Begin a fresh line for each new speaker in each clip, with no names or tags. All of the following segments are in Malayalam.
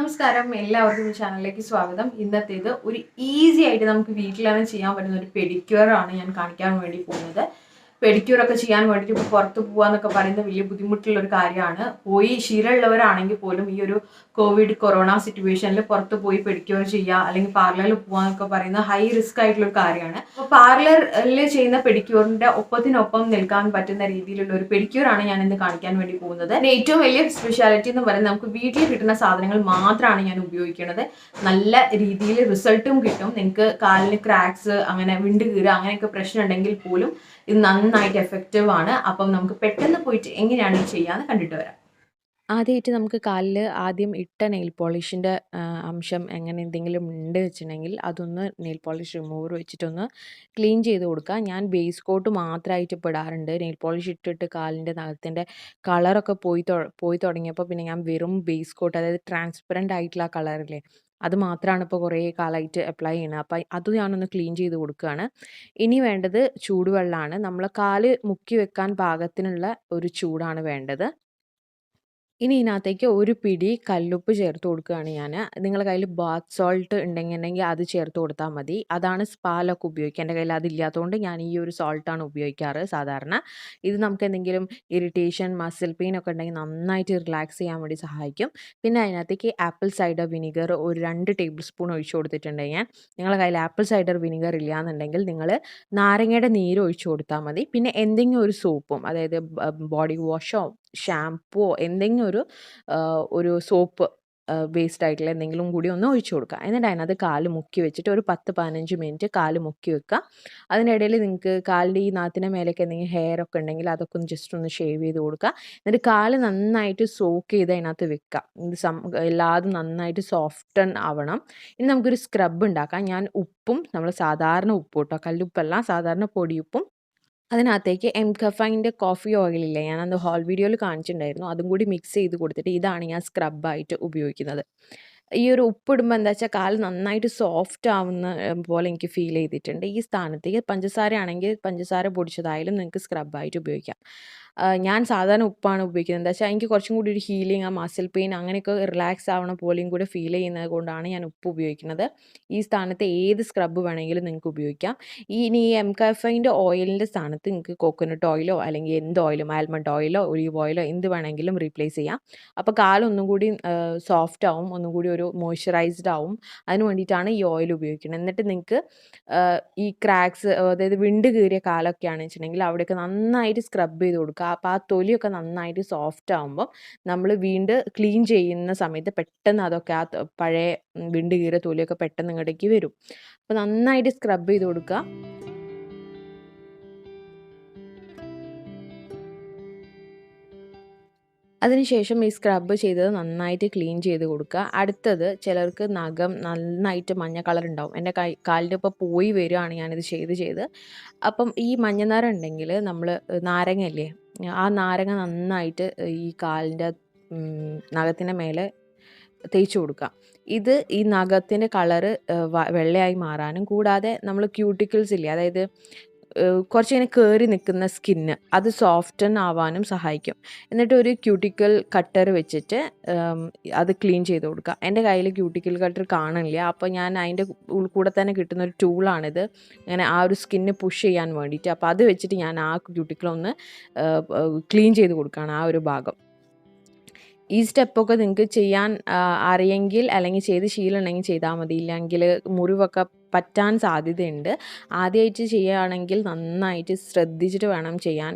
നമസ്കാരം, എല്ലാവർക്കും ഈ ചാനലിലേക്ക് സ്വാഗതം. ഇന്നത്തേത് ഒരു ഈസി ആയിട്ട് നമുക്ക് വീട്ടിലാണ് ചെയ്യാൻ പറ്റുന്ന ഒരു പെഡിക്യൂർ ആണ് ഞാൻ കാണിക്കാൻ വേണ്ടി പോകുന്നത്. പെഡിക്യൂർ ഒക്കെ ചെയ്യാൻ വേണ്ടിയിട്ട് ഇപ്പോൾ പുറത്ത് പോകാന്നൊക്കെ പറയുന്നത് വലിയ ബുദ്ധിമുട്ടുള്ള ഒരു കാര്യമാണ്. പോയി ശീലമുള്ളവരാണെങ്കിൽ പോലും ഈ ഒരു കൊറോണ സിറ്റുവേഷനിൽ പുറത്ത് പോയി പെഡിക്യൂർ ചെയ്യുക അല്ലെങ്കിൽ പാർലറിൽ പോകാന്നൊക്കെ പറയുന്നത് ഹൈ റിസ്ക് ആയിട്ടുള്ള ഒരു കാര്യമാണ്. അപ്പോൾ പാർലറിൽ ചെയ്യുന്ന പെഡിക്യൂറിന്റെ ഒപ്പത്തിനൊപ്പം നിൽക്കാൻ പറ്റുന്ന രീതിയിലുള്ള ഒരു പെഡിക്യൂർ ആണ് ഞാൻ ഇന്ന് കാണിക്കാൻ വേണ്ടി പോകുന്നത്. ഏറ്റവും വലിയ സ്പെഷ്യാലിറ്റി എന്ന് പറയുന്നത് നമുക്ക് വീട്ടിൽ കിട്ടുന്ന സാധനങ്ങൾ മാത്രമാണ് ഞാൻ ഉപയോഗിക്കുന്നത്. നല്ല രീതിയിൽ റിസൾട്ടും കിട്ടും. നിങ്ങൾക്ക് കാലിന് ക്രാക്സ്, അങ്ങനെ വിണ്ട് കീറുക അങ്ങനെയൊക്കെ പ്രശ്നം ഉണ്ടെങ്കിൽ പോലും ഇത് നന്നായിട്ട് എഫക്റ്റീവ് ആണ്. അപ്പം നമുക്ക് പെട്ടെന്ന് പോയിട്ട് എങ്ങനെയാണ് ഇത് ചെയ്യാന്ന് കണ്ടിട്ട് വരാം.
ആദ്യമായിട്ട് നമുക്ക് കാലിൽ ആദ്യം ഇട്ട നെയിൽ പോളിഷിൻ്റെ അംശം എങ്ങനെ എന്തെങ്കിലും ഉണ്ട് വെച്ചിട്ടുണ്ടെങ്കിൽ അതൊന്ന് നെയിൽ പോളിഷ് റിമൂവർ വെച്ചിട്ടൊന്ന് ക്ലീൻ ചെയ്ത് കൊടുക്കുക. ഞാൻ ബേസ് കോട്ട് മാത്രമായിട്ട് ഇപ്പോൾ ഇടാറുണ്ട്. നെയിൽ പോളിഷ് ഇട്ടിട്ട് കാലിൻ്റെ നഖത്തിൻ്റെ കളറൊക്കെ പോയി തുടങ്ങിയപ്പോൾ പിന്നെ ഞാൻ വെറും ബേസ് കോട്ട്, അതായത് ട്രാൻസ്പെറൻ്റ് ആയിട്ടുള്ള കളറില്ലേ, അത് മാത്രമാണ് ഇപ്പോൾ കുറേ കാലമായിട്ട് അപ്ലൈ ചെയ്യുന്നത്. അപ്പോൾ അത് ഞാനൊന്ന് ക്ലീൻ ചെയ്ത് കൊടുക്കുകയാണ്. ഇനി വേണ്ടത് ചൂടുവെള്ളമാണ്. നമ്മൾ കാല് മുക്കി വെക്കാൻ പാകത്തിനുള്ള ഒരു ചൂടാണ് വേണ്ടത്. ഇനി ഇതിനകത്തേക്ക് ഒരു പിടി കല്ലുപ്പ് ചേർത്ത് കൊടുക്കുകയാണ് ഞാൻ. നിങ്ങളുടെ കയ്യിൽ ബാത്ത് സോൾട്ട് ഉണ്ടെങ്കിൽ അത് ചേർത്ത് കൊടുത്താൽ മതി. അതാണ് സ്പാലൊക്കെ ഉപയോഗിക്കുക. എൻ്റെ കയ്യിൽ അതില്ലാത്തതുകൊണ്ട് ഞാൻ ഈ ഒരു സോൾട്ടാണ് ഉപയോഗിക്കാറ് സാധാരണ. ഇത് നമുക്ക് എന്തെങ്കിലും ഇറിറ്റേഷൻ, മസിൽ പെയിൻ ഒക്കെ ഉണ്ടെങ്കിൽ നന്നായിട്ട് റിലാക്സ് ചെയ്യാൻ വേണ്ടി സഹായിക്കും. പിന്നെ അതിനകത്തേക്ക് ആപ്പിൾ സൈഡർ വിനിഗർ ഒരു 2 ടേബിൾ സ്പൂൺ ഒഴിച്ചു കൊടുത്തിട്ടുണ്ട് ഞാൻ. നിങ്ങളുടെ കയ്യിൽ ആപ്പിൾ സൈഡർ വിനിഗർ ഇല്ലയെന്നുണ്ടെങ്കിൽ നിങ്ങൾ നാരങ്ങയുടെ നീര് ഒഴിച്ചു കൊടുത്താൽ മതി. പിന്നെ എന്തെങ്കിലും ഒരു സോപ്പും, അതായത് ബോഡി വാഷോ ഷാംപൂവോ എന്തെങ്കിലും ഒരു സോപ്പ് ബേസ്ഡ് ആയിട്ടുള്ള എന്തെങ്കിലും കൂടി ഒന്ന് ഒഴിച്ചു കൊടുക്കുക. എന്നിട്ട് അതിനകത്ത് കാല് മുക്കി വെച്ചിട്ട് ഒരു 10-15 മിനിറ്റ് കാല് മുക്കി വെക്കുക. അതിനിടയിൽ നിങ്ങൾക്ക് കാലിൻ്റെ ഈ നാത്തിൻ്റെ മേലേക്ക് എന്തെങ്കിലും ഹെയർ ഒക്കെ ഉണ്ടെങ്കിൽ അതൊക്കെ ഒന്ന് ജസ്റ്റ് ഒന്ന് ഷേവ് ചെയ്ത് കൊടുക്കുക. എന്നിട്ട് കാല് നന്നായിട്ട് സോക്ക് ചെയ്ത് അതിനകത്ത് വെക്കുക. ഇത് എല്ലാതും നന്നായിട്ട് സോഫ്റ്റൻ ആവണം. ഇനി നമുക്കൊരു സ്ക്രബ് ഉണ്ടാക്കാം. ഞാൻ ഉപ്പും, നമ്മൾ സാധാരണ ഉപ്പ് കേട്ടോ, കല്ലുപ്പല്ല, സാധാരണ പൊടിയുപ്പും, അതിനകത്തേക്ക് എംകഫൈൻ്റെ കോഫി ഓയിലില്ലേ, ഞാനത് ഹോൾ വീഡിയോയിൽ കാണിച്ചിട്ടുണ്ടായിരുന്നു, അതും കൂടി മിക്സ് ചെയ്ത് കൊടുത്തിട്ട് ഇതാണ് ഞാൻ സ്ക്രബായിട്ട് ഉപയോഗിക്കുന്നത്. ഈ ഒരു ഉപ്പിടുമ്പോൾ എന്താ വെച്ചാൽ കാല് നന്നായിട്ട് സോഫ്റ്റ് ആവുന്ന പോലെ എനിക്ക് ഫീൽ ചെയ്തിട്ടുണ്ട്. ഈ സ്ഥാനത്തേക്ക് പഞ്ചസാര ആണെങ്കിൽ പഞ്ചസാര പൊടിച്ചതായാലും നിങ്ങൾക്ക് സ്ക്രബായിട്ട് ഉപയോഗിക്കാം. ഞാൻ സാധാരണ ഉപ്പാണ് ഉപയോഗിക്കുന്നത്. എന്താ വെച്ചാൽ എനിക്ക് കുറച്ചും കൂടി ഒരു ഹീലിംഗ്, ആ മസിൽ പെയിൻ അങ്ങനെയൊക്കെ റിലാക്സ് ആവണ പോലെയും കൂടെ ഫീൽ ചെയ്യുന്നത് കൊണ്ടാണ് ഞാൻ ഉപ്പ് ഉപയോഗിക്കുന്നത്. ഈ സ്ഥാനത്ത് ഏത് സ്ക്രബ് വേണമെങ്കിലും നിങ്ങൾക്ക് ഉപയോഗിക്കാം. ഇനി ഈ എംകഫൈൻ്റെ ഓയിലിൻ്റെ സ്ഥാനത്ത് നിങ്ങൾക്ക് കോക്കനട്ട് ഓയിലോ അല്ലെങ്കിൽ എന്ത് ഓയിലും, ആൽമണ്ട് ഓയിലോ ഒലീവ് ഓയിലോ എന്ത് വേണമെങ്കിലും റീപ്ലേസ് ചെയ്യാം. അപ്പോൾ കാലൊന്നും കൂടി സോഫ്റ്റ് ആവും, ഒന്നും കൂടി ഒരു മോയ്സ്ചറൈസ്ഡ് ആവും. അതിന് വേണ്ടിയിട്ടാണ് ഈ ഓയിൽ ഉപയോഗിക്കുന്നത്. എന്നിട്ട് നിങ്ങൾക്ക് ഈ ക്രാക്സ്, അതായത് വിണ്ട് കീറിയ കാലൊക്കെ ആണെന്ന് വെച്ചിട്ടുണ്ടെങ്കിൽ അവിടെയൊക്കെ നന്നായിട്ട് സ്ക്രബ് ചെയ്ത് കൊടുക്കുക. അപ്പോൾ ആ തൊലിയൊക്കെ നന്നായിട്ട് സോഫ്റ്റ് ആകുമ്പോൾ നമ്മൾ വീണ്ടും ക്ലീൻ ചെയ്യുന്ന സമയത്ത് പെട്ടെന്ന് അതൊക്കെ ആ പഴയ വിണ്ട് കീറിയ തൊലിയൊക്കെ പെട്ടെന്ന് ഇങ്ങോട്ടേക്ക് വരും. അപ്പോൾ നന്നായിട്ട് സ്ക്രബ് ചെയ്ത് കൊടുക്കുക. അതിനുശേഷം ഈ സ്ക്രബ് ചെയ്തത് നന്നായിട്ട് ക്ലീൻ ചെയ്ത് കൊടുക്കുക. അടുത്തത്, ചിലർക്ക് നഖം നന്നായിട്ട് മഞ്ഞ കളർ ഉണ്ടാവും. എൻ്റെ കാലിൻ്റെ ഇപ്പോൾ പോയി വരികയാണ് ഞാനിത് ചെയ്ത്. അപ്പം ഈ മഞ്ഞ നിറം ഉണ്ടെങ്കിൽ നമ്മൾ നാരങ്ങയില്ലേ, ആ നാരങ്ങ നന്നായിട്ട് ഈ കാലിൻ്റെ നഖത്തിൻ്റെ മേലെ തേച്ച് കൊടുക്കുക. ഇത് ഈ നഖത്തിൻ്റെ കളറ് വെള്ളയായി മാറാനും, കൂടാതെ നമ്മൾ ക്യൂട്ടിക്കിൾസ് ഇല്ലേ, അതായത് കുറച്ചിങ്ങനെ കയറി നിൽക്കുന്ന സ്കിന്ന്, അത് സോഫ്റ്റൻ ആവാനും സഹായിക്കും. എന്നിട്ട് ഒരു ക്യൂട്ടിക്കൽ കട്ടർ വെച്ചിട്ട് അത് ക്ലീൻ ചെയ്ത് കൊടുക്കുക. എൻ്റെ കയ്യിൽ ക്യൂട്ടിക്കൽ കട്ടർ കാണില്ല, അപ്പോൾ ഞാൻ അതിൻ്റെ കൂടെ തന്നെ കിട്ടുന്ന ഒരു ടൂളാണിത്, ഇങ്ങനെ ആ ഒരു സ്കിന്ന് പുഷ് ചെയ്യാൻ വേണ്ടിയിട്ട്. അപ്പോൾ അത് വെച്ചിട്ട് ഞാൻ ആ ക്യൂട്ടിക്കിളൊന്ന് ക്ലീൻ ചെയ്ത് കൊടുക്കുകയാണ്, ആ ഒരു ഭാഗം. ഈ സ്റ്റെപ്പൊക്കെ നിങ്ങൾക്ക് ചെയ്യാൻ അറിയെങ്കിൽ അല്ലെങ്കിൽ ചെയ്ത് ശീലമുണ്ടെങ്കിൽ ചെയ്താൽ മതി. ഇല്ലെങ്കിൽ മുറിവൊക്കെ പറ്റാൻ സാധ്യതയുണ്ട്. ആദ്യമായിട്ട് ചെയ്യുകയാണെങ്കിൽ നന്നായിട്ട് ശ്രദ്ധിച്ചിട്ട് വേണം ചെയ്യാൻ.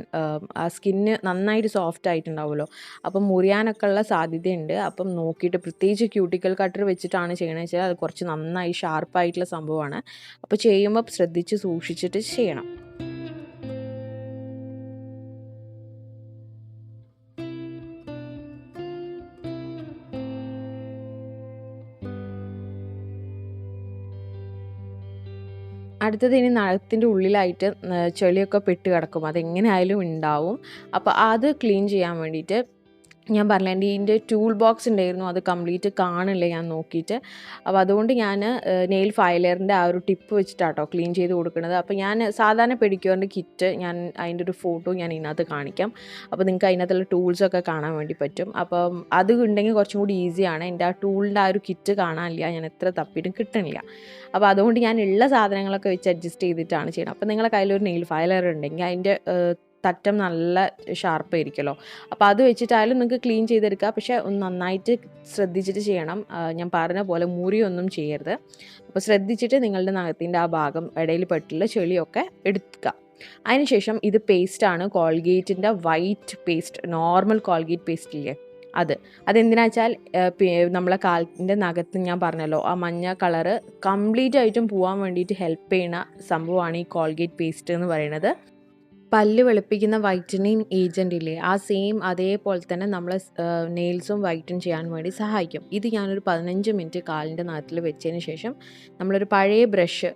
ആ സ്കിന്ന് നന്നായിട്ട് സോഫ്റ്റ് ആയിട്ടുണ്ടാവുമല്ലോ, അപ്പം മുറിയാനൊക്കെ ഉള്ള സാധ്യതയുണ്ട്. അപ്പം നോക്കിയിട്ട്, പ്രത്യേകിച്ച് ക്യൂട്ടിക്കൽ കട്ടർ വെച്ചിട്ടാണ് ചെയ്യണമെന്ന് വെച്ചാൽ അത് കുറച്ച് നന്നായി ഷാർപ്പായിട്ടുള്ള സംഭവമാണ്. അപ്പോൾ ചെയ്യുമ്പോൾ ശ്രദ്ധിച്ച് സൂക്ഷിച്ചിട്ട് ചെയ്യണം. അടുത്തത്, ഇനി നഖത്തിൻ്റെ ഉള്ളിലായിട്ട് ചെളിയൊക്കെ പെട്ട് കിടക്കും, അതെങ്ങനെ ആയാലും ഉണ്ടാവും. അപ്പോൾ അത് ക്ലീൻ ചെയ്യാൻ വേണ്ടിയിട്ട് ഞാൻ പറഞ്ഞില്ലേ എൻ്റെ ഇതിൻ്റെ ടൂൾ ബോക്സ് ഉണ്ടായിരുന്നു, അത് കംപ്ലീറ്റ് കാണില്ല ഞാൻ നോക്കിയിട്ട്. അപ്പോൾ അതുകൊണ്ട് ഞാൻ നെയിൽ ഫൈലറിൻ്റെ ആ ഒരു ടിപ്പ് വെച്ചിട്ടാട്ടോ ക്ലീൻ ചെയ്ത് കൊടുക്കുന്നത്. അപ്പോൾ ഞാൻ സാധാരണ പെഡിക്യൂറിൻ്റെ കിറ്റ് ഞാൻ അതിൻ്റെ ഒരു ഫോട്ടോ ഞാൻ ഇതിനകത്ത് കാണിക്കാം. അപ്പോൾ നിങ്ങൾക്ക് അതിനകത്തുള്ള ടൂൾസൊക്കെ കാണാൻ വേണ്ടി പറ്റും. അപ്പം അത് ഉണ്ടെങ്കിൽ കുറച്ചും കൂടി ഈസിയാണ്. എൻ്റെ ആ ടൂളിൻ്റെ ആ ഒരു കിറ്റ് കാണാനില്ല, ഞാൻ എത്ര തപ്പിയിട്ടും കിട്ടണില്ല. അപ്പോൾ അതുകൊണ്ട് ഞാൻ ഉള്ള സാധനങ്ങളൊക്കെ വെച്ച് അഡ്ജസ്റ്റ് ചെയ്തിട്ടാണ് ചെയ്യുന്നത്. അപ്പോൾ നിങ്ങളുടെ കയ്യിലൊരു നെയിൽ ഫൈലർ ഉണ്ടെങ്കിൽ അതിൻ്റെ തറ്റം നല്ല ഷാർപ്പായിരിക്കുമല്ലോ, അപ്പോൾ അത് വെച്ചിട്ടായാലും നിങ്ങൾക്ക് ക്ലീൻ ചെയ്തെടുക്കുക. പക്ഷേ ഒന്ന് നന്നായിട്ട് ശ്രദ്ധിച്ചിട്ട് ചെയ്യണം. ഞാൻ പറഞ്ഞ പോലെ മുറിയൊന്നും ചെയ്യരുത്. അപ്പോൾ ശ്രദ്ധിച്ചിട്ട് നിങ്ങളുടെ നഖത്തിൻ്റെ ആ ഭാഗം ഇടയിൽ പെട്ടുള്ള ചെളിയൊക്കെ എടുക്കുക. അതിനുശേഷം ഇത് പേസ്റ്റാണ്, കോൾഗേറ്റിൻ്റെ white paste, normal Colgate paste ഇല്ലേ അതെന്തിനാ വെച്ചാൽ നമ്മളെ കാലിൻ്റെ നഖത്ത് ഞാൻ പറഞ്ഞല്ലോ ആ മഞ്ഞ കളറ് കംപ്ലീറ്റ് ആയിട്ടും പോകാൻ വേണ്ടിയിട്ട് ഹെൽപ്പ് ചെയ്യുന്ന സംഭവമാണ് ഈ കോൾഗേറ്റ് പേസ്റ്റ് എന്ന് പറയുന്നത്. പല്ല് വെളുപ്പിക്കുന്ന വൈറ്റനിങ് ഏജൻ്റ് ഇല്ലേ, ആ സെയിം അതേപോലെ തന്നെ നമ്മളെ നെയിൽസും വൈറ്റൻ ചെയ്യാൻ വേണ്ടി സഹായിക്കും. ഇത് ഞാനൊരു 15 മിനിറ്റ് കാലിൻ്റെ നഖത്തിൽ വെച്ചതിന് ശേഷം നമ്മളൊരു പഴയ ബ്രഷ്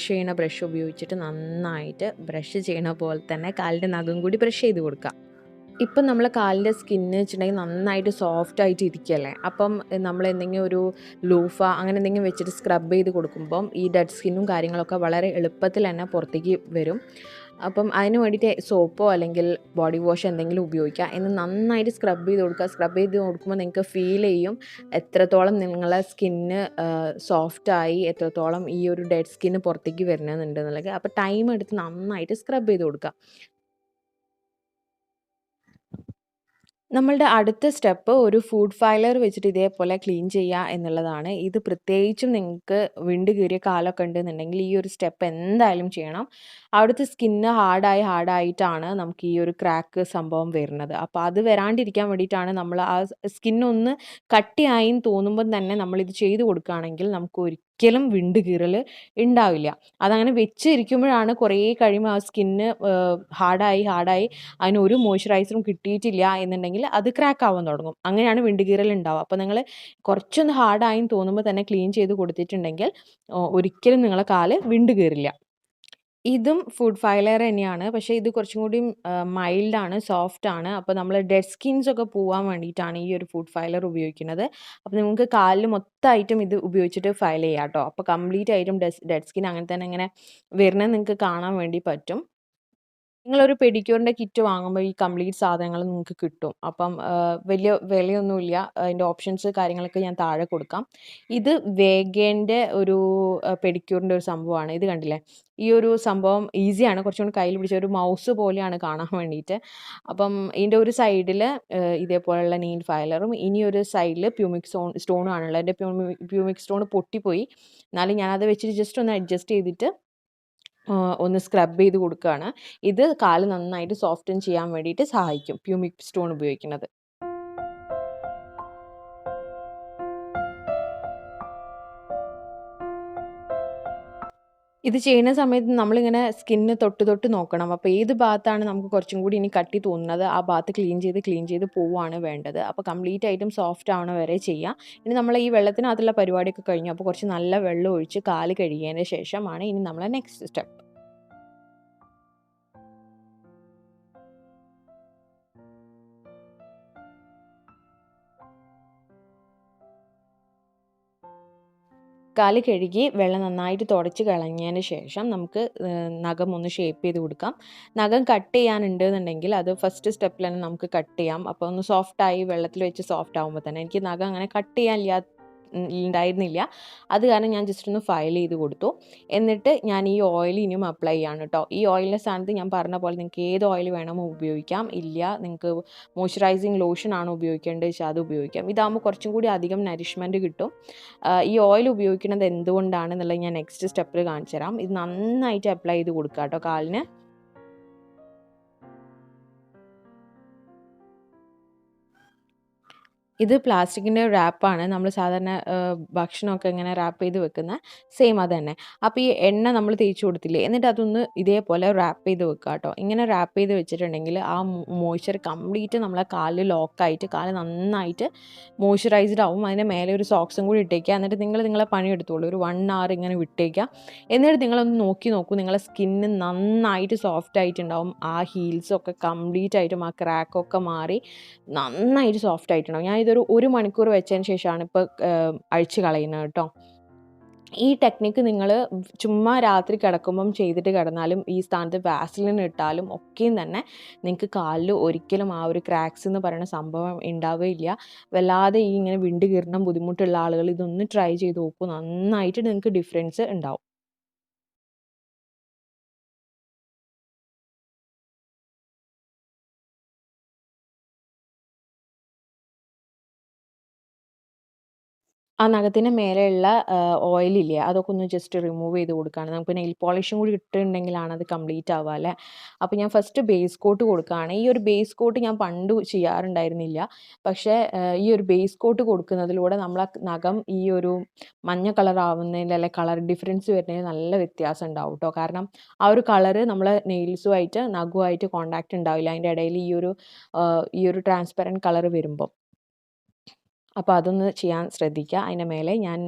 ചെയ്യണ ബ്രഷ് ഉപയോഗിച്ചിട്ട് നന്നായിട്ട് ബ്രഷ് ചെയ്യണ പോലെ തന്നെ കാലിൻ്റെ നഖം കൂടി ബ്രഷ് ചെയ്ത് കൊടുക്കുക. ഇപ്പം നമ്മളെ കാലിൻ്റെ സ്കിന്ന് വെച്ചിട്ടുണ്ടെങ്കിൽ നന്നായിട്ട് സോഫ്റ്റ് ആയിട്ട് ഇരിക്കുകയല്ലേ. അപ്പം നമ്മൾ എന്തെങ്കിലും ഒരു ലൂഫ അങ്ങനെ എന്തെങ്കിലും വെച്ചിട്ട് സ്ക്രബ് ചെയ്ത് കൊടുക്കുമ്പം ഈ ഡെഡ് സ്കിന്നും കാര്യങ്ങളൊക്കെ വളരെ എളുപ്പത്തിൽ തന്നെ പുറത്തേക്ക് വരും. അപ്പം അതിന് വേണ്ടിയിട്ട് സോപ്പോ അല്ലെങ്കിൽ ബോഡി വാഷ് എന്തെങ്കിലും ഉപയോഗിക്കുക, എന്ന് നന്നായിട്ട് സ്ക്രബ് ചെയ്ത് കൊടുക്കുക. സ്ക്രബ് ചെയ്ത് കൊടുക്കുമ്പോൾ നിങ്ങൾക്ക് ഫീൽ ചെയ്യും എത്രത്തോളം നിങ്ങളെ സ്കിന്ന് സോഫ്റ്റായി, എത്രത്തോളം ഈ ഒരു ഡെഡ് സ്കിന്ന് പുറത്തേക്ക് വരുന്നുണ്ടെന്നുള്ളത്. അപ്പോൾ ടൈം എടുത്ത് നന്നായിട്ട് സ്ക്രബ് ചെയ്ത് കൊടുക്കുക. നമ്മളുടെ അടുത്ത സ്റ്റെപ്പ് ഒരു ഫുഡ് ഫൈലർ വെച്ചിട്ട് ഇതേപോലെ ക്ലീൻ ചെയ്യുക എന്നുള്ളതാണ്. ഇത് പ്രത്യേകിച്ചും നിങ്ങൾക്ക് വിണ്ട് കീറിയ കാലൊക്കെ ഉണ്ടെന്നുണ്ടെങ്കിൽ ഈ ഒരു സ്റ്റെപ്പ് എന്തായാലും ചെയ്യണം. അവിടുത്തെ സ്കിന്ന് ഹാർഡായിട്ടാണ് നമുക്ക് ഈ ഒരു ക്രാക്ക് സംഭവം വരുന്നത്. അപ്പോൾ അത് വരാണ്ടിരിക്കാൻ വേണ്ടിയിട്ടാണ് നമ്മൾ ആ സ്കിന്നൊന്ന് കട്ടിയായിന്ന് തോന്നുമ്പം തന്നെ നമ്മളിത് ചെയ്ത് കൊടുക്കുകയാണെങ്കിൽ നമുക്ക് ഒരിക്കലും വിണ്ട് കീറൽ ഉണ്ടാവില്ല. അതങ്ങനെ വെച്ചിരിക്കുമ്പോഴാണ് കുറേ കഴിയുമ്പോൾ ആ സ്കിന്ന് ഹാർഡായി അതിനൊരു മോയ്സ്ചറൈസറും കിട്ടിയിട്ടില്ല എന്നുണ്ടെങ്കിൽ അത് ക്രാക്ക് ആവാൻ തുടങ്ങും. അങ്ങനെയാണ് വിണ്ടുകീറൽ ഉണ്ടാവുക. അപ്പോൾ നിങ്ങൾ കുറച്ചൊന്ന് ഹാർഡായി തോന്നുമ്പോൾ തന്നെ ക്ലീൻ ചെയ്ത് കൊടുത്തിട്ടുണ്ടെങ്കിൽ ഒരിക്കലും നിങ്ങളെ കാല് വിണ്ടുകീറില്ല. ഇതും ഫുഡ് ഫൈലർ തന്നെയാണ്, പക്ഷേ ഇത് കുറച്ചും കൂടി മൈൽഡാണ്, സോഫ്റ്റാണ്. അപ്പോൾ നമ്മൾ ഡെഡ് സ്കിൻസ് ഒക്കെ പോകാൻ വേണ്ടിയിട്ടാണ് ഈ ഒരു ഫുഡ് ഫൈലർ ഉപയോഗിക്കുന്നത്. അപ്പോൾ നിങ്ങൾക്ക് കാലിൽ മൊത്തമായിട്ടും ഇത് ഉപയോഗിച്ചിട്ട് ഫയൽ ചെയ്യാം കേട്ടോ. അപ്പോൾ കംപ്ലീറ്റ് ആയിട്ടും ഡെഡ് സ്കിൻ അങ്ങനെ തന്നെ ഇങ്ങനെ വരുന്നത് നിങ്ങൾക്ക് കാണാൻ വേണ്ടി പറ്റും. നിങ്ങളൊരു പെഡിക്യൂറിൻ്റെ കിറ്റ് വാങ്ങുമ്പോൾ ഈ കംപ്ലീറ്റ് സാധനങ്ങൾ നിങ്ങൾക്ക് കിട്ടും. അപ്പം വലിയ വിലയൊന്നുമില്ല. അതിൻ്റെ ഓപ്ഷൻസ് കാര്യങ്ങളൊക്കെ ഞാൻ താഴെ കൊടുക്കാം. ഇത് വേഗേൻ്റെ ഒരു പെഡിക്യൂറിൻ്റെ ഒരു സംഭവമാണ്. ഇത് കണ്ടില്ലേ, ഈ ഒരു സംഭവം ഈസിയാണ്, കുറച്ചും കൂടി കയ്യിൽ പിടിച്ച ഒരു മൗസ് പോലെയാണ് കാണാൻ വേണ്ടിയിട്ട്. അപ്പം ഇതിൻ്റെ ഒരു സൈഡിൽ ഇതേപോലെയുള്ള നെയിൽ ഫൈലറും ഇനി ഒരു സൈഡിൽ പ്യൂമിക് സ്റ്റോണും ആണുള്ളത്. എൻ്റെ പ്യൂമിക് സ്റ്റോൺ പൊട്ടിപ്പോയി, എന്നാലും ഞാനത് വെച്ചിട്ട് ജസ്റ്റ് ഒന്ന് അഡ്ജസ്റ്റ് ചെയ്തിട്ട് ഒന്ന് സ്ക്രബ് ചെയ്ത് കൊടുക്കുകയാണ്. ഇത് കാല് നന്നായിട്ട് സോഫ്റ്റൻ ചെയ്യാൻ വേണ്ടിയിട്ട് സഹായിക്കും പ്യൂമിക് സ്റ്റോൺ ഉപയോഗിക്കുന്നത്. ഇത് ചെയ്യുന്ന സമയത്ത് നമ്മളിങ്ങനെ സ്കിന്ന് തൊട്ട് നോക്കണം. അപ്പോൾ ഏത് ഭാഗത്താണ് നമുക്ക് കുറച്ചും കൂടി ഇനി കട്ടി തോന്നുന്നത് ആ ഭാഗത്ത് ക്ലീൻ ചെയ്ത് പോവുകയാണ് വേണ്ടത്. അപ്പോൾ കംപ്ലീറ്റ് ആയിട്ടും സോഫ്റ്റ് ആവണ വരെ ചെയ്യുക. ഇനി നമ്മൾ ഈ വെള്ളത്തിനകത്തുള്ള പരിപാടിയൊക്കെ കഴിഞ്ഞു. അപ്പോൾ കുറച്ച് നല്ല വെള്ളം ഒഴിച്ച് കാല് കഴുകിയതിന് ശേഷമാണ് ഇനി നമ്മളെ നെക്സ്റ്റ് സ്റ്റെപ്പ്. കാല് കഴുകി വെള്ളം നന്നായിട്ട് തുടച്ച് കളഞ്ഞതിന് ശേഷം നമുക്ക് നഖം ഒന്ന് ഷേപ്പ് ചെയ്ത് കൊടുക്കാം. നഖം കട്ട് ചെയ്യാനുണ്ട് എന്നുണ്ടെങ്കിൽ അത് ഫസ്റ്റ് സ്റ്റെപ്പിൽ തന്നെ നമുക്ക് കട്ട് ചെയ്യാം. അപ്പോൾ ഒന്ന് സോഫ്റ്റായി വെള്ളത്തിൽ വെച്ച് സോഫ്റ്റ് ആകുമ്പോൾ തന്നെ എനിക്ക് നഖം അങ്ങനെ കട്ട് ചെയ്യാൻ ഉണ്ടായിരുന്നില്ല. അത് കാരണം ഞാൻ ജസ്റ്റ് ഒന്ന് ഫയൽ ചെയ്ത് കൊടുത്തു. എന്നിട്ട് ഞാൻ ഈ ഓയിൽ ഇനിയും അപ്ലൈ ചെയ്യാണ് കേട്ടോ. ഈ ഓയിലിൻ്റെ സ്ഥാനത്ത് ഞാൻ പറഞ്ഞ പോലെ നിങ്ങൾക്ക് ഏത് ഓയിൽ വേണമോ ഉപയോഗിക്കാം. ഇല്ല നിങ്ങൾക്ക് മോയ്സ്ചറൈസിങ് ലോഷൻ ആണ് ഉപയോഗിക്കേണ്ടത് വെച്ചാൽ അത് ഉപയോഗിക്കാം. ഇതാകുമ്പോൾ കുറച്ചും കൂടി അധികം നറിഷ്മെൻറ്റ് കിട്ടും. ഈ ഓയിൽ ഉപയോഗിക്കുന്നത് എന്തുകൊണ്ടാണെന്നുള്ളത് ഞാൻ നെക്സ്റ്റ് സ്റ്റെപ്പിൽ കാണിച്ചു തരാം. ഇത് നന്നായിട്ട് അപ്ലൈ ചെയ്ത് കൊടുക്കുക കേട്ടോ കാലിന്. ഇത് പ്ലാസ്റ്റിക്കിൻ്റെ റാപ്പാണ്. നമ്മൾ സാധാരണ ഭക്ഷണമൊക്കെ ഇങ്ങനെ റാപ്പ് ചെയ്ത് വെക്കുന്ന സെയിം അത് തന്നെ. അപ്പോൾ ഈ എണ്ണ നമ്മൾ തേച്ച് കൊടുത്തില്ലേ, എന്നിട്ട് അതൊന്ന് ഇതേപോലെ റാപ്പ് ചെയ്ത് വെക്കുക കേട്ടോ. ഇങ്ങനെ റാപ്പ് ചെയ്ത് വെച്ചിട്ടുണ്ടെങ്കിൽ ആ മോയ്സ്ചർ കംപ്ലീറ്റ് നമ്മളെ കാലിൽ ലോക്കായിട്ട് കാല് നന്നായിട്ട് മോയ്സ്ചറൈസ്ഡ് ആവും. അതിൻ്റെ മേലെ ഒരു സോക്സും കൂടി ഇട്ടേക്കുക. എന്നിട്ട് നിങ്ങളെ പണി എടുത്തോളൂ. ഒരു 1 hour ഇങ്ങനെ വിട്ടേക്കുക. എന്നിട്ട് നിങ്ങളൊന്ന് നോക്കൂ, നിങ്ങളെ സ്കിന്ന് നന്നായിട്ട് സോഫ്റ്റ് ആയിട്ടുണ്ടാവും. ആ ഹീൽസൊക്കെ കംപ്ലീറ്റ് ആയിട്ടും ആ ക്രാക്കൊക്കെ മാറി നന്നായിട്ട് സോഫ്റ്റ് ആയിട്ടുണ്ടാവും. ഞാനിതൊരു 1 മണിക്കൂർ വെച്ചതിന് ശേഷമാണ് ഇപ്പോൾ അഴിച്ച് കളയുന്നത് കേട്ടോ. ഈ ടെക്നിക്ക് നിങ്ങൾ ചുമ്മാ രാത്രി കിടക്കുമ്പം ചെയ്തിട്ട് കിടന്നാലും ഈ സ്ഥാനത്ത് വാസലിൻ ഇട്ടാലും ഒക്കെയും തന്നെ നിങ്ങൾക്ക് കാലിൽ ഒരിക്കലും ആ ഒരു ക്രാക്സ് എന്ന് പറയുന്ന സംഭവം ഉണ്ടാവുകയില്ല. വല്ലാതെ ഈ ഇങ്ങനെ വിണ്ട് കീറണം ബുദ്ധിമുട്ടുള്ള ആളുകൾ ഇതൊന്ന് ട്രൈ ചെയ്ത് നോക്കൂ. നന്നായിട്ട് നിങ്ങൾക്ക് ഡിഫറൻസ് ഉണ്ടാവും. ആ നഖത്തിന് മേലെയുള്ള ഓയിലില്ലേ, അതൊക്കെ ഒന്ന് ജസ്റ്റ് റിമൂവ് ചെയ്ത് കൊടുക്കുകയാണ്. നമുക്ക് നെയിൽ പോളിഷും കൂടി ഇട്ടിട്ടുണ്ടെങ്കിലാണ് അത് കംപ്ലീറ്റ് ആവുക അല്ലേ. അപ്പോൾ ഞാൻ ഫസ്റ്റ് ബേസ് കോട്ട് കൊടുക്കുകയാണ്. ഈ ഒരു ബേസ് കോട്ട് ഞാൻ പണ്ട് ചെയ്യാറുണ്ടായിരുന്നില്ല. പക്ഷേ ഈ ഒരു ബേസ് കോട്ട് കൊടുക്കുന്നതിലൂടെ നമ്മളെ നഖം ഈ ഒരു മഞ്ഞ കളർ ആവുന്നതിൽ അല്ലെ കളർ ഡിഫറൻസ് വരുന്നതിന് നല്ല വ്യത്യാസം ഉണ്ടാവും കേട്ടോ. കാരണം ആ ഒരു കളറ് നമ്മളെ നെയിൽസുമായിട്ട് നഖവുമായിട്ട് കോൺടാക്റ്റ് ഉണ്ടാവില്ല. അതിൻ്റെ ഇടയിൽ ഈ ഒരു ട്രാൻസ്പെറൻറ്റ് കളർ വരുമ്പോൾ. അപ്പോൾ അതൊന്ന് ചെയ്യാൻ ശ്രദ്ധിക്കുക. അതിൻ്റെ മേലെ ഞാൻ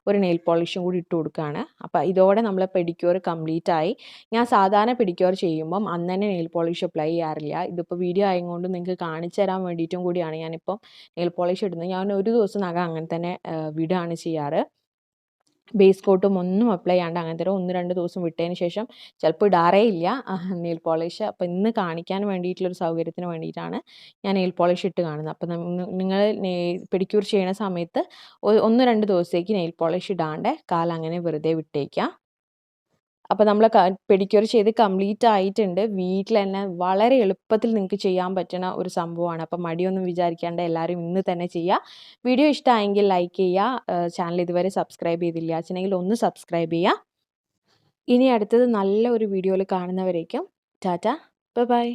ഒരു നെയിൽ പോളിഷും കൂടി ഇട്ട് കൊടുക്കുകയാണ്. അപ്പോൾ ഇതോടെ നമ്മളെ പെഡിക്യൂർ കംപ്ലീറ്റ് ആയി. ഞാൻ സാധാരണ പെഡിക്യൂർ ചെയ്യുമ്പം അന്ന് തന്നെ നെയിൽ പോളിഷ് അപ്ലൈ ചെയ്യാറില്ല. ഇതിപ്പോൾ വീഡിയോ ആയതുകൊണ്ട് നിങ്ങൾക്ക് കാണിച്ചു തരാൻ വേണ്ടിയിട്ടും കൂടിയാണ് ഞാനിപ്പം നെയിൽ പോളിഷ് ഇടുന്നത്. ഞാൻ ഒരു ദിവസം നഖം അങ്ങനെ തന്നെ വിടുകയാണ് ചെയ്യാറ്. ബേസ് കോട്ടും ഒന്നും അപ്ലൈ ചെയ്യാണ്ട് അങ്ങനെ തന്നെ 1-2 ദിവസം വിട്ടതിന് ശേഷം ചിലപ്പോൾ ഇടാറേ ഇല്ല നെയിൽ പോളിഷ്. അപ്പോൾ ഇന്ന് കാണിക്കാൻ വേണ്ടിയിട്ടുള്ളൊരു സൗകര്യത്തിന് വേണ്ടിയിട്ടാണ് ഞാൻ നെയിൽ പോളിഷ് ഇട്ട് കാണുന്നത്. അപ്പോൾ നിങ്ങൾ പെഡിക്യൂർ ചെയ്യുന്ന സമയത്ത് 1-2 ദിവസത്തേക്ക് നെയിൽ പോളിഷ് ഇടാണ്ട് കാലങ്ങനെ വെറുതെ വിട്ടേക്കുക. അപ്പോൾ നമ്മൾ പെഡിക്യൂർ ചെയ്ത് കംപ്ലീറ്റ് ആയിട്ടുണ്ട്. വീട്ടിൽ തന്നെ വളരെ എളുപ്പത്തിൽ നിങ്ങൾക്ക് ചെയ്യാൻ പറ്റുന്ന ഒരു സംഭവമാണ്. അപ്പോൾ മടിയൊന്നും വിചാരിക്കാണ്ട് എല്ലാവരും ഇന്ന് തന്നെ ചെയ്യുക. വീഡിയോ ഇഷ്ടമായെങ്കിൽ ലൈക്ക് ചെയ്യുക. ചാനൽ ഇതുവരെ സബ്സ്ക്രൈബ് ചെയ്തില്ല വെച്ചിട്ടുണ്ടെങ്കിൽ ഒന്ന് സബ്സ്ക്രൈബ് ചെയ്യുക. ഇനി അടുത്തത് നല്ല ഒരു വീഡിയോയിൽ കാണുന്നവരേക്കും ടാറ്റ, ബൈ ബൈ.